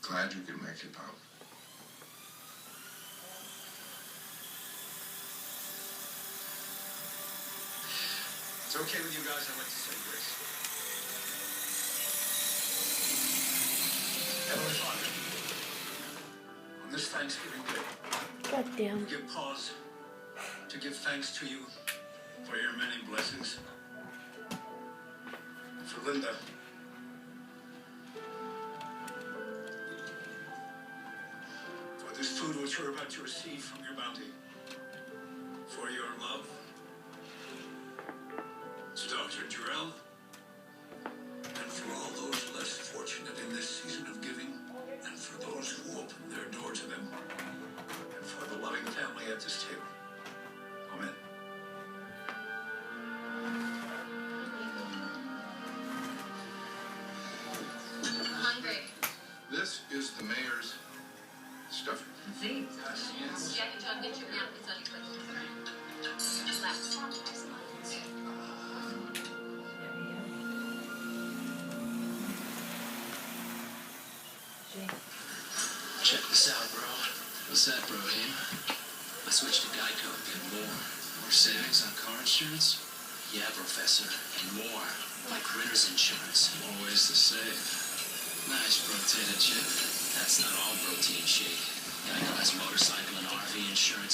Glad you could make it, pal. It's okay with you guys, I'd like to say grace. Heavenly Father, on this Thanksgiving Day, God damn. we give pause to give thanks to you for your many blessings. For Linda, for this food which we're about to receive from your bounty, for your love, to Dr. Jarrell, and for all those less fortunate in this season of giving, and for those who open their door to them, and for the loving family at this table. Amen. Hungry. This is the mayor's stuffing. See? Jack and John, get your napkins on your plate. Left. Check this out, bro. What's that, bro, Haim? I switched to Geico and get more. More savings on car insurance? Yeah, Professor. And more. Like renter's insurance. More ways to save. Nice, potato chip. That's not all protein shake. Geico has motorcycle and RV insurance.